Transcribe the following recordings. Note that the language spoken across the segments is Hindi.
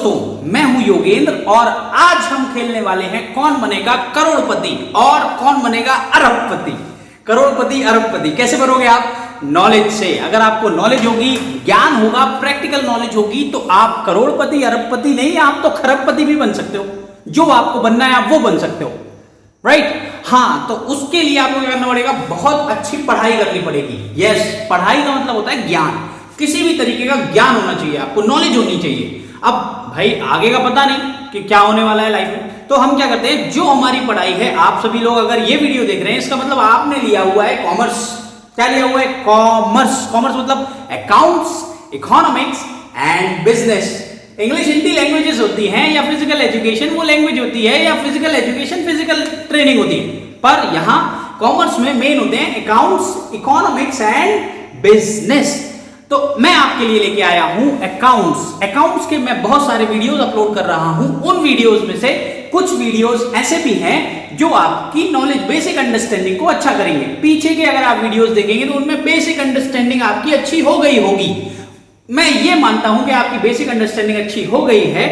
दोस्तों, मैं हूं योगेंद्र और आज हम खेलने वाले हैं कौन बनेगा करोड़पति और कौन बनेगा अरबपति। करोड़पति अरबपति कैसे बनोगे आप? नॉलेज से। अगर आपको नॉलेज होगी, ज्ञान होगा, प्रैक्टिकल नॉलेज होगी तो आप करोड़पति अरबपति नहीं, आप तो खरबपति भी बन सकते हो। जो आपको बनना है आप वो बन सकते हो, राइट? हाँ, तो उसके लिए आपको क्या करना पड़ेगा? बहुत अच्छी पढ़ाई करनी पड़ेगी। यस, पढ़ाई का मतलब होता है ज्ञान। किसी भी तरीके का ज्ञान होना चाहिए, आपको नॉलेज होनी चाहिए। अब भाई आगे का पता नहीं कि क्या होने वाला है लाइफ में, तो हम क्या करते हैं, जो हमारी पढ़ाई है, आप सभी लोग अगर ये वीडियो देख रहे हैं इसका मतलब आपने लिया हुआ है कॉमर्स। क्या लिया हुआ है? कॉमर्स। कॉमर्स मतलब accounts, economics and business. English Hindi languages होती हैं, या फिजिकल एजुकेशन वो लैंग्वेज होती है, या फिजिकल एजुकेशन फिजिकल ट्रेनिंग होती है। पर यहाँ कॉमर्स में मेन होते हैं अकाउंट्स, इकोनॉमिक्स एंड बिजनेस। तो मैं आपके लिए लेके आया हूं अकाउंट्स। अकाउंट्स के मैं बहुत सारे वीडियोस अपलोड कर रहा हूं। उन वीडियोस में से कुछ वीडियोस ऐसे भी हैं जो आपकी नॉलेज, बेसिक अंडरस्टैंडिंग को अच्छा करेंगे। पीछे के अगर आप वीडियोस देखेंगे तो उनमें बेसिक अंडरस्टैंडिंग आपकी अच्छी हो गई होगी। मैं ये मानता हूं कि आपकी बेसिक अंडरस्टैंडिंग अच्छी हो गई है।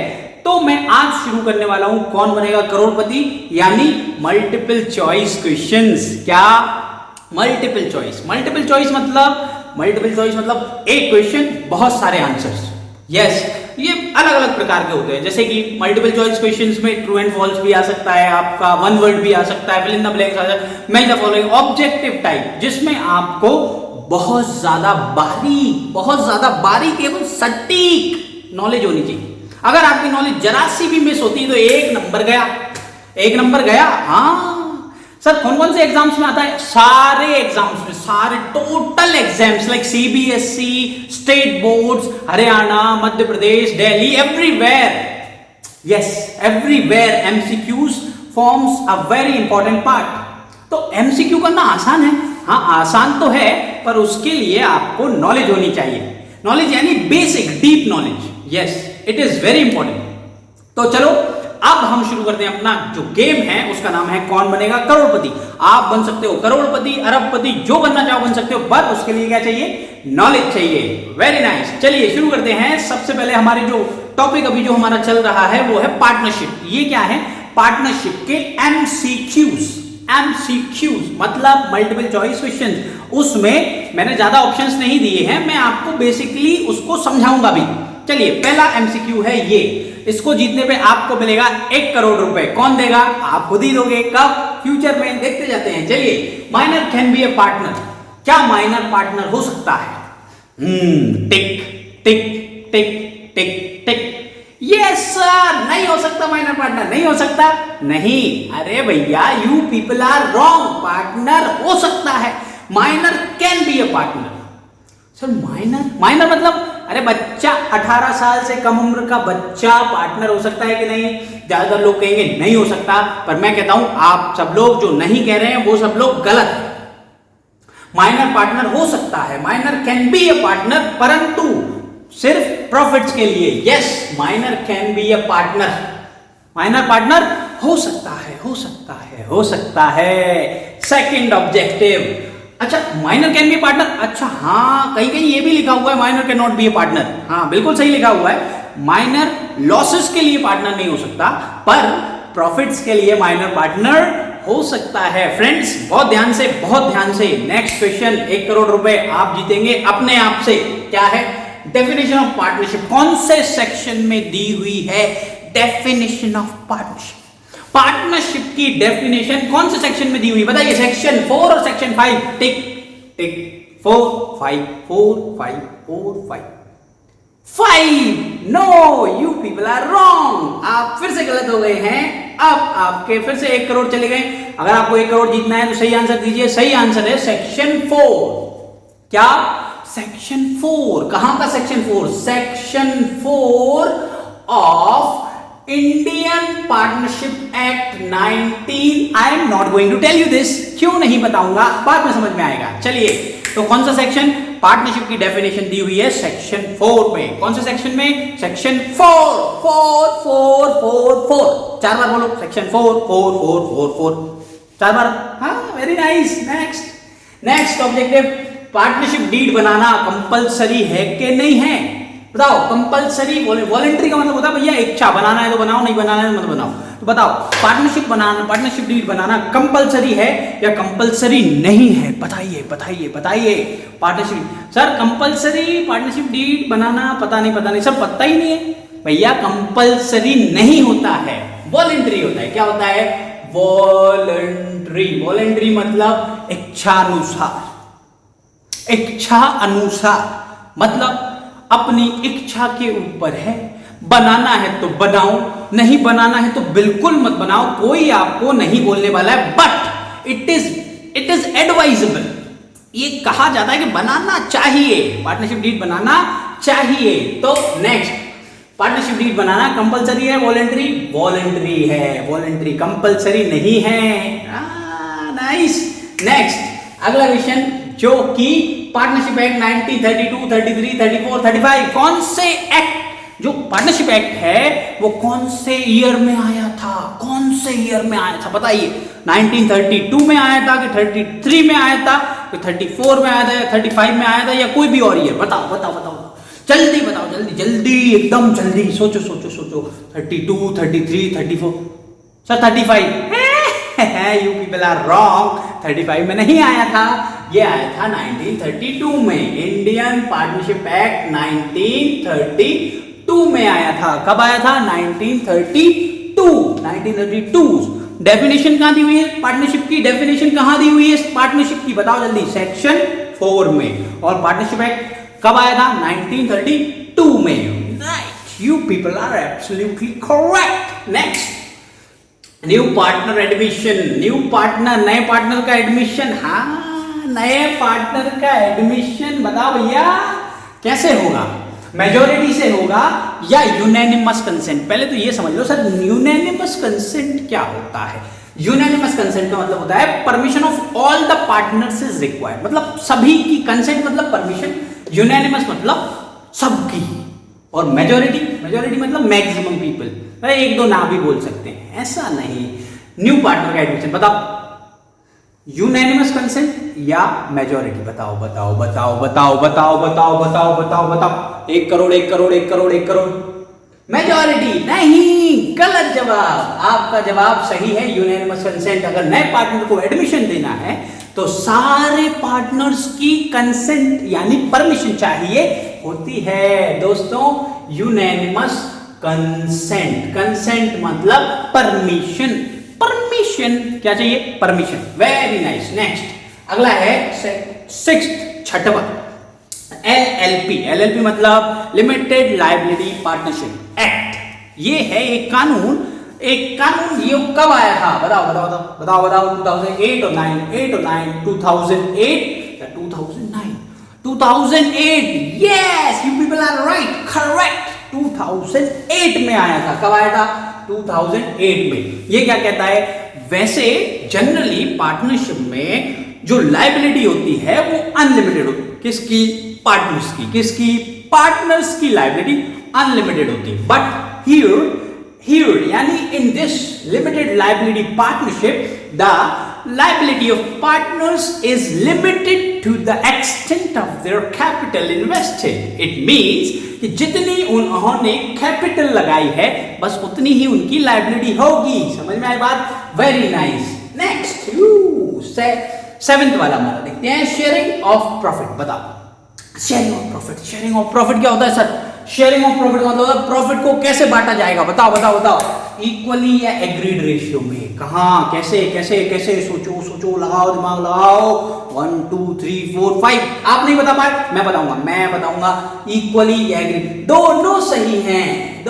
तो मैं आज शुरू करने वाला हूं कौन बनेगा करोड़पति, यानी मल्टीपल चॉइस क्वेश्चंस। क्या? Multiple choice. मल्टीपल चॉइस मतलब एक क्वेश्चन बहुत सारे आंसर्स। यस, ये अलग अलग प्रकार के होते हैं। जैसे कि मल्टीपल चॉइस क्वेश्चंस में ट्रू एंड फॉल्स भी आ सकता है, आपका वन वर्ड भी आ सकता है, फिल इन द ब्लैंक्स आ सकता है, match the following. Objective type, जिसमें आपको बहुत ज्यादा बारीक एवं सटीक नॉलेज होनी चाहिए। अगर आपकी नॉलेज जरा सी भी मिस होती है तो एक नंबर गया। हाँ सर, कौन कौन से एग्जाम्स में आता है? सारे एग्जाम्स में, सारे total exams like CBSE, state boards, Haryana, Madhya Pradesh, Delhi, everywhere. Yes, everywhere MCQs forms a very important part. तो एमसीक्यू करना आसान है, हाँ आसान तो है, पर उसके लिए आपको नॉलेज होनी चाहिए। नॉलेज यानी basic deep knowledge. Yes, it is very important. तो चलो अब हम शुरू करते हैं अपना जो गेम है, उसका नाम है कौन बनेगा करोड़पति। आप बन सकते हो करोड़पति, अरबपति, जो बनना चाहो बन सकते हो, बट उसके लिए क्या चाहिए? नॉलेज चाहिए। Very nice. चलिए शुरू करते हैं। सबसे पहले हमारे जो टॉपिक अभी जो हमारा चल रहा है वो है पार्टनरशिप। ये क्या है? पार्टनरशिप के एमसीक्यूज मतलब मल्टीपल चॉइस क्वेश्चन। उसमें मैंने ज्यादा ऑप्शंस नहीं दिए हैं, मैं आपको बेसिकली उसको समझाऊंगा भी। चलिए, पहला एमसीक्यू है ये। इसको जीतने पे आपको मिलेगा 1 करोड़ रुपए। कौन देगा? आप खुद ही दोगे। कब? फ्यूचर में। देखते जाते हैं। चलिए, minor can be a partner. क्या माइनर पार्टनर हो सकता है? टिक टिक टिक टिक टिक। यस सर, नहीं हो सकता माइनर पार्टनर। नहीं हो सकता? नहीं। अरे भैया, you people are wrong. Partner हो सकता है। Minor can be a partner. Sir minor मतलब अरे बच्चा, 18 साल से कम उम्र का बच्चा पार्टनर हो सकता है कि नहीं? ज्यादातर लोग कहेंगे नहीं हो सकता, पर मैं कहता हूं आप सब लोग जो नहीं कह रहे हैं वो सब लोग गलत है। माइनर पार्टनर हो सकता है, minor can be a partner, परंतु सिर्फ प्रॉफिट्स के लिए। Yes, minor can be a partner. Minor partner हो सकता है। Second objective. अच्छा, माइनर कैन बी पार्टनर। अच्छा हाँ, कहीं कहीं ये भी लिखा हुआ है minor can not be a partner. हाँ बिल्कुल सही लिखा हुआ है। माइनर लॉसेस के लिए पार्टनर नहीं हो सकता, पर प्रॉफिट्स के लिए माइनर पार्टनर हो सकता है। फ्रेंड्स, बहुत ध्यान से। नेक्स्ट क्वेश्चन, 1 करोड़ रुपए आप जीतेंगे अपने आप से। क्या है? Definition of partnership. कौन से सेक्शन में दी हुई है डेफिनेशन ऑफ पार्टनरशिप? पार्टनरशिप की डेफिनेशन कौन से सेक्शन में दी हुई? बताइए। सेक्शन 4 और section 5? Tick tick 4 5 4 5 4 5 5। No, you people are wrong. आप फिर से गलत हो गए हैं। अब आपके फिर से 1 करोड़ चले गए। अगर आपको 1 करोड़ जीतना है तो सही आंसर दीजिए। सही आंसर है सेक्शन 4। क्या? सेक्शन 4। कहां का section 4? Section 4 of Indian partnership act 19। I am not going to tell you this. क्यों नहीं बताऊंगा, बाद में समझ में आएगा। चलिए, तो कौन सा सेक्शन? पार्टनरशिप की डेफिनेशन दी हुई है सेक्शन 4 में। कौन से सेक्शन में? सेक्शन 4 4 4 4 4। 4 बार बोलो। सेक्शन 4 4 4 4 4। 4 बार। हाँ, very nice. Next objective. Partnership deed बनाना कंपलसरी है कि नहीं है? बताओ कंपलसरी वॉलेंट्री का मतलब होता है भैया इच्छा, बनाना है तो बनाओ, नहीं बनाना है तो मत बनाओ। तो बताओ पार्टनरशिप डीड बनाना कंपलसरी है या कंपलसरी नहीं है? बताइए बताइए बताइए। Partnership sir compulsory partnership deed बनाना पता नहीं सर, पता ही नहीं है भैया। कंपलसरी नहीं होता है, वॉलेंट्री होता है। क्या होता है? वॉलेंट्री मतलब इच्छा अनुसार मतलब अपनी इच्छा के ऊपर है। बनाना है तो बनाओ, नहीं बनाना है तो बिल्कुल मत बनाओ, कोई आपको नहीं बोलने वाला है। बट इट इज एडवाइजेबल, ये कहा जाता है कि बनाना चाहिए, पार्टनरशिप डीड बनाना चाहिए। तो नेक्स्ट, पार्टनरशिप डीड बनाना कंपलसरी है वॉलेंट्री है, वॉलेंट्री कंपलसरी नहीं है। नाइस। नेक्स्ट अगला क्वेश्चन, जो कि पार्टनरशिप एक्ट 1932, 33, 34, 35 कौन से एक्ट, जो पार्टनरशिप एक्ट है वो कौन से ईयर में आया था? कौन से ईयर में आया था बताइए? 1932 में आया था कि 33 में आया था कि 34 में आया था या 35 में आया था या कोई भी और ईयर? बताओ बताओ बताओ, जल्दी बताओ, जल्दी जल्दी एकदम जल्दी सोचो सोचो सोचो। 32, 33, 34 sir 35 you people are wrong, 35 में नहीं आया था, ये आया था 1932 में। इंडियन पार्टनरशिप एक्ट 1932 में आया था। कब आया था? 1932। डेफिनेशन कहां दी हुई है पार्टनरशिप की? डेफिनेशन कहां दी हुई है पार्टनरशिप की? बताओ जल्दी। सेक्शन 4 में। और पार्टनरशिप एक्ट कब आया था? 1932 में। Right, you people are absolutely correct. Next, new partner admission, नए पार्टनर का एडमिशन। हाँ, नए पार्टनर का एडमिशन बताओ भैया कैसे होगा? मेजॉरिटी से होगा या यूनानिमस कंसेंट? पहले तो ये समझ लो सर, यूनानिमस कंसेंट क्या होता है? यूनानिमस कंसेंट का मतलब होता है permission of all the partners is required, मतलब सभी की कंसेंट मतलब परमिशन, यूनानिमस मतलब सबकी, और मेजॉरिटी मतलब मैक्सिमम पीपल। एक दो ना भी बोल सकते हैं, ऐसा नहीं। न्यू पार्टनर का एडमिशन बताओ, यूनानिमस कंसेंट या मेजॉरिटी? बताओ बताओ बताओ बताओ बताओ बताओ बताओ बताओ बताओ। 1 करोड़ 1 करोड़ 1 करोड़ 1 करोड़। मेजॉरिटी नहीं, गलत जवाब। आपका जवाब सही है, यूनानिमस कंसेंट। अगर नए पार्टनर को एडमिशन देना है तो सारे पार्टनर्स की कंसेंट यानी परमिशन चाहिए होती है दोस्तों। यूनानिमस कंसेंट मतलब परमिशन क्या चाहिए? परमिशन। Very nice. नेक्स्ट अगला है छठवा, एलएलपी मतलब लिमिटेड लायबिलिटी पार्टनरशिप एक्ट। ये है एक कानून ये कब आया था? बताओ बताओ बताओ बताओ बताओ। 2008 और 9 2008 या 2008। Yes, you people are right, correct. 2008 में आया था। कब आया था? 2008 में। ये क्या कहता है? वैसे जनरली पार्टनरशिप में जो लायबिलिटी होती है वो अनलिमिटेड होती है। किसकी? पार्टनर्स की लायबिलिटी अनलिमिटेड होती है। बट here यानी in this limited liability partnership, the liability of partners is limited to the extent of their capital invested. It means कि जितनी उन्होंने कैपिटल लगाई है बस उतनी ही उनकी लायबिलिटी होगी। समझ में आई बात? Very nice. नेक्स्ट, 7th वाला हमारा देखते हैं, शेयरिंग ऑफ प्रॉफिट। बताओ, शेयरिंग ऑफ प्रॉफिट क्या होता है सर? शेयरिंग ऑफ प्रॉफिट मतलब प्रॉफिट को कैसे बांटा जाएगा? बताओ बताओ बताओ। इक्वली या एग्रीड रेशियो में? कहां, कैसे कैसे कैसे? सोचो, लगाओ, दिमाग लगाओ। 1 2 3 4 5। आप नहीं बता पाए, मैं बताऊंगा। इक्वली या एग्रीड, दोनों सही हैं।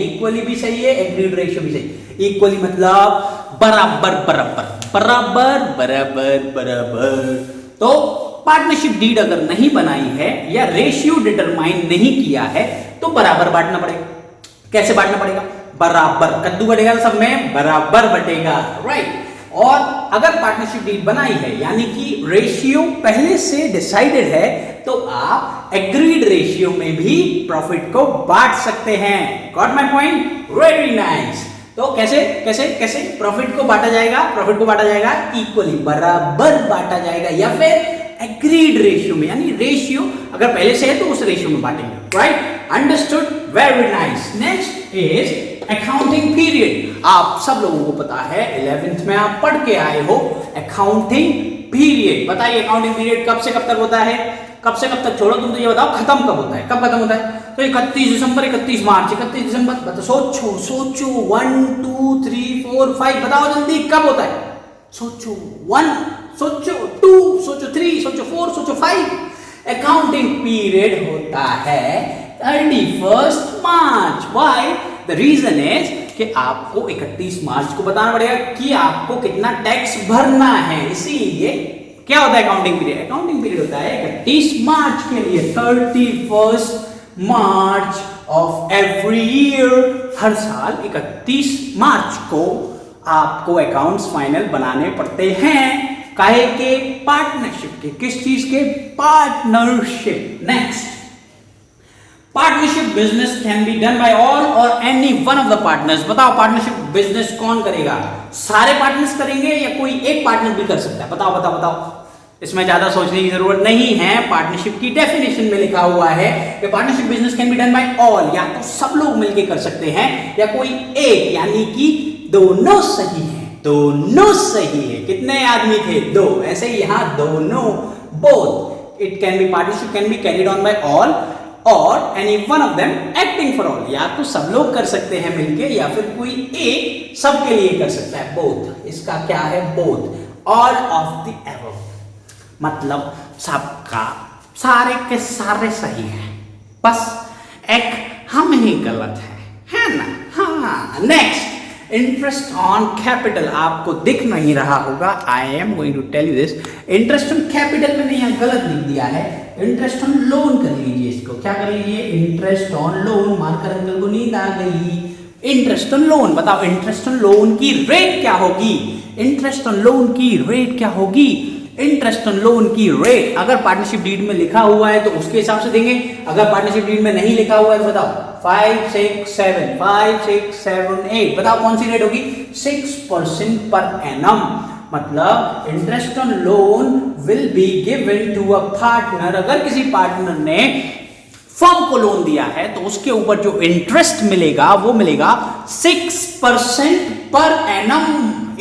इक्वली भी सही है, एग्रीड रेशियो भी सही। इक्वली मतलब बराबर। तो पार्टनरशिप डीड अगर नहीं बनाई है या रेशियो डिटरमाइन नहीं किया है तो बराबर बांटना पड़ेगा। कैसे बांटना पड़ेगा? बराबर। कद्दू बटेगा सब में बराबर बटेगा, राइट। और अगर पार्टनरशिप डीड बनाई है यानी कि रेशियो पहले से डिसाइडेड है तो आप एग्रीड रेशियो में भी प्रॉफिट को बांट सकते हैं। Got my point? Very nice. तो कैसे प्रॉफिट को बांटा जाएगा? इक्वली, बराबर बांटा जाएगा, या फिर एग्रीड रेशियो में, यानी रेशियो अगर पहले से है तो उस रेशियो में बांटेंगे, right? Understood, very nice. Next is accounting period. आप सब लोगों को पता है 11th में आप पढ़ के आए हो अकाउंटिंग पीरियड। बताइए अकाउंटिंग पीरियड कब से कब तक होता है? कब से कब तक छोड़ो, तुम तो ये बताओ खत्म कब होता है? कब खत्म होता है? तो 31 दिसंबर, 31 मार्च, 31 दिसंबर। बताओ, सोचो सोचो, 1 2 3 4 5, बताओ जल्दी कब होता है? सोचो, 1 सोचो, 2 सोचो, 3 सोचो, 4 सोचो, 5। अकाउंटिंग पीरियड होता है 31 मार्च। व्हाई? द रीजन इज कि आपको 31 मार्च को बताना पड़ेगा कि आपको कितना टैक्स भरना है। इसीलिए क्या होता है अकाउंटिंग पीरियड? अकाउंटिंग पीरियड होता है 31 मार्च के लिए, 31 मार्च ऑफ एवरी ईयर। हर साल 31 मार्च को आपको अकाउंट्स फाइनल बनाने पड़ते हैं। काहे के? पार्टनरशिप के। किस चीज के? Partnership. Next, partnership business can be done by all or any one of the partners. बताओ पार्टनरशिप बिजनेस कौन करेगा? सारे पार्टनर्स करेंगे या कोई एक पार्टनर भी कर सकता है? बताओ बताओ बताओ। इसमें ज्यादा सोचने की जरूरत नहीं है। पार्टनरशिप की डेफिनेशन में लिखा हुआ है कि partnership business can be done by all. या तो सब लोग मिलकर कर सकते हैं या कोई एक, यानी कि दोनों सही है। दोनों सही है। कितने आदमी थे? 2। ऐसे ही यहां दोनों, both. It can be, partnership can be carried on by all or any one of them acting for all. या तो सब लोग कर सकते हैं मिलके या फिर कोई एक सबके लिए कर सकता है। बोथ, इसका क्या है? Both, all of the above, मतलब सबका, सारे के सारे सही हैं, बस एक हम ही गलत है ना? हाँ। Next, interest on capital. आपको दिख नहीं रहा होगा, I am going to tell you this. Interest on capital मैंने यहाँ गलत लिख दिया है, इंटरेस्ट ऑन लोन कर लीजिए इसको। क्या कर लीजिए? Interest on loan. Marker uncle को नींद आ गई। Interest on loan. बताओ इंटरेस्ट ऑन लोन की रेट क्या होगी? इंटरेस्ट ऑन लोन की रेट क्या होगी? इंटरेस्ट ऑन लोन की रेट अगर पार्टनरशिप डीड में लिखा हुआ है तो उसके हिसाब से देंगे। अगर पार्टनरशिप डीड में नहीं लिखा हुआ है तो बताओ 5 6 7 5 6 7 8, बताओ कौन सी रेट होगी? 6% पर एनम। मतलब interest on loan will be given to a partner. अगर किसी पार्टनर ने फर्म को लोन दिया है तो उसके ऊपर जो इंटरेस्ट मिलेगा वो मिलेगा 6% पर एनम।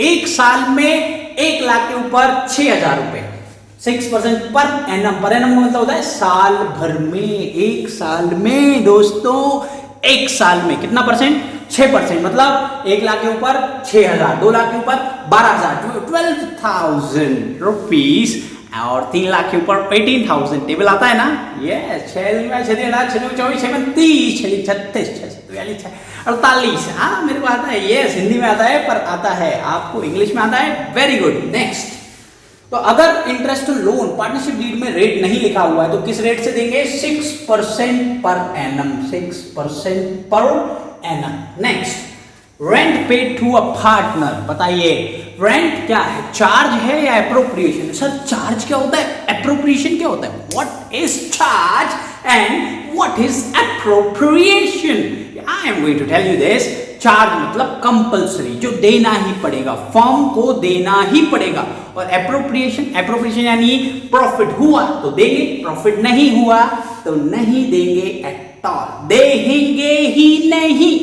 एक साल में 1 लाख के ऊपर 6,000 रुपए। 6% पर एनम। पर एनम मतलब होता है साल भर में। एक साल में दोस्तों, एक साल में कितना परसेंट? 6%। मतलब 1 लाख के ऊपर 6,000, 2 लाख के ऊपर 12,000, 12,000 रुपीज, और 3 लाख के ऊपर 18,000। टेबल आता है ना? यस। 48। हाँ मेरे को आता है। यस, हिंदी में आता है पर आता है आपको इंग्लिश में आता है। Very good. नेक्स्ट, तो अगर इंटरेस्ट लोन पार्टनरशिप डीड में रेट नहीं लिखा हुआ है तो किस रेट से देंगे? 6% per annum. 6% per annum. Next, rent paid to a partner. बताइए रेंट क्या है? चार्ज है या एप्रोप्रिएशन? सर चार्ज क्या होता है, एप्रोप्रिएशन क्या होता है? What is charge and what is appropriation? I am going to tell you this. Charge मतलब कंपल्सरी, जो देना ही पड़ेगा, फर्म को देना ही पड़ेगा। और एप्रोप्रिएशन यानी प्रॉफिट हुआ तो देंगे, प्रॉफिट नहीं हुआ तो नहीं देंगे एट ऑल, देंगे ही नहीं।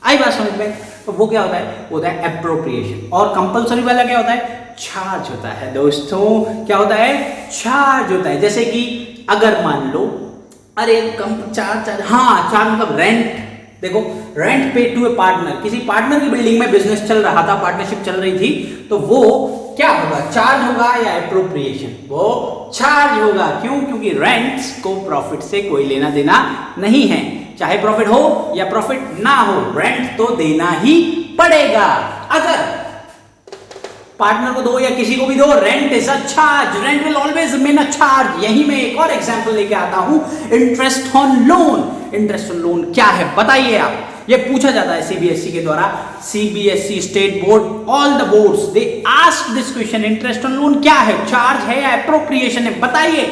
आई बात समझ में? तो वो क्या होता है? वो होता है एप्रोप्रिएशन। और कंपल्सरी वाला क्या होता है? चार्ज होता है दोस्तों। क्या होता है? चार्ज होता है। जैसे कि अगर मान लो, अरे चार्ज, हाँ चार्ज मतलब रेंट। देखो, रेंट पे टू ए पार्टनर, किसी पार्टनर की बिल्डिंग में बिजनेस चल रहा था, पार्टनरशिप चल रही थी, तो वो क्या होगा? चार्ज होगा या एप्रोप्रिएशन? वो चार्ज होगा। क्यों? क्योंकि रेंट्स को प्रॉफिट से कोई लेना देना नहीं है। चाहे प्रॉफिट हो या प्रॉफिट ना हो, रेंट तो देना ही पड़ेगा। अगर पार्टनर को दो या किसी को भी दो, rent is a charge. Rent will always remain a charge. यही मैं एक और एग्जांपल लेके आता हूं, interest on loan. Interest on loan क्या है बताइए आप? ये पूछा जाता है सीबीएसई के द्वारा। CBSE, state board, all the boards they ask this question, interest on loan क्या है? चार्ज है या एप्रोप्रिएशन है? बताइए।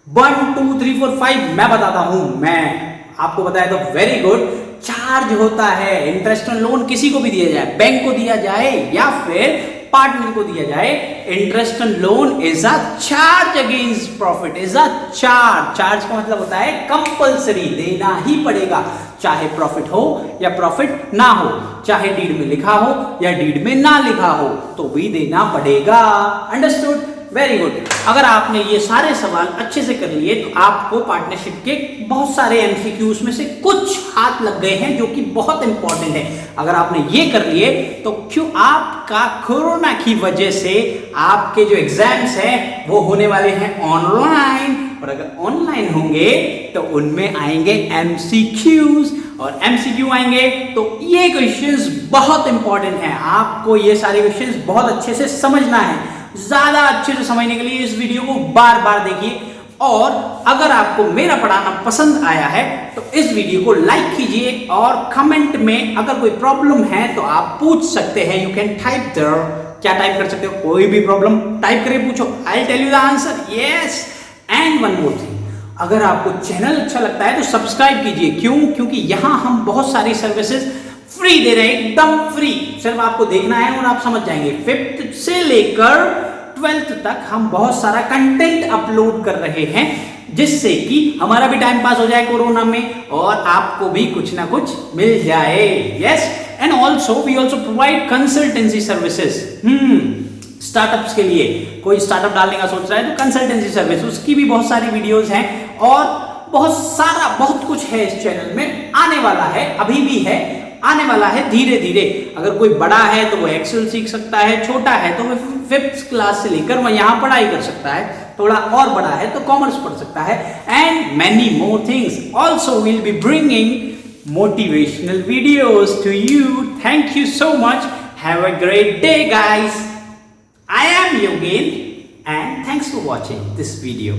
1 2 3 4 5 मैं बताता हूं। मैं आपको बताया तो वेरी गुड। चार्ज होता है। इंटरेस्ट ऑन लोन किसी को भी दिया जाए, बैंक को दिया जाए या फिर पार्टनर को दिया जाए। Interest on loan is a charge against profit, is a charge का मतलब होता है कंपल्सरी, देना ही पड़ेगा, चाहे प्रॉफिट हो या प्रॉफिट ना हो, चाहे डीड में लिखा हो या डीड में ना लिखा हो, तो भी देना पड़ेगा। अंडरस्टूड? Very good. अगर आपने ये सारे सवाल अच्छे से कर लिए तो आपको पार्टनरशिप के बहुत सारे एमसीक्यूज में से कुछ हाथ लग गए हैं जो कि बहुत इंपॉर्टेंट है। अगर आपने ये कर लिए तो क्यों आपका कोरोना की वजह से आपके जो एग्जाम्स हैं वो होने वाले हैं ऑनलाइन, और अगर ऑनलाइन होंगे तो उनमें आएंगे एमसीक्यूज, और एमसीक्यू आएंगे तो ये क्वेश्चंस बहुत इंपॉर्टेंट हैं। आपको ये सारे क्वेश्चंस बहुत अच्छे से समझना है। ज्यादा अच्छे से समझने के लिए इस वीडियो को बार बार देखिए, और अगर आपको मेरा पढ़ाना पसंद आया है तो इस वीडियो को लाइक कीजिए, और कमेंट में अगर कोई प्रॉब्लम है तो आप पूछ सकते हैं। यू कैन टाइप देयर, क्या टाइप कर सकते हो, कोई भी प्रॉब्लम टाइप करके पूछो, I tell you the answer. Yes, and one more thing, अगर आपको चैनल अच्छा लगता है तो सब्सक्राइब कीजिए। क्यों? क्योंकि यहां हम बहुत सारी सर्विसेज फ्री दे रहे हैं, एकदम फ्री। सिर्फ आपको देखना है और आप समझ जाएंगे। 5th से लेकर 12th तक हम बहुत सारा कंटेंट अपलोड कर रहे हैं, जिससे कि हमारा भी टाइम पास हो जाए कोरोना में, और आपको भी कुछ ना कुछ मिल जाए। Yes, and also we also provide consultancy services. Startups के लिए, कोई स्टार्टअप डालने का सोच रहा है तो कंसल्टेंसी सर्विस, उसकी भी बहुत सारी वीडियोस हैं, और बहुत कुछ है इस चैनल में, आने वाला है, अभी भी है, आने वाला है धीरे धीरे। अगर कोई बड़ा है तो वो एक्सेल सीख सकता है, छोटा है तो वो 5th क्लास से लेकर वह यहाँ पढ़ाई कर सकता है, थोड़ा और बड़ा है तो कॉमर्स पढ़ सकता है, and many more things. Also will be bringing motivational videos to you. Thank you so much, have a great day guys. I am Yogen, and thanks for watching this video.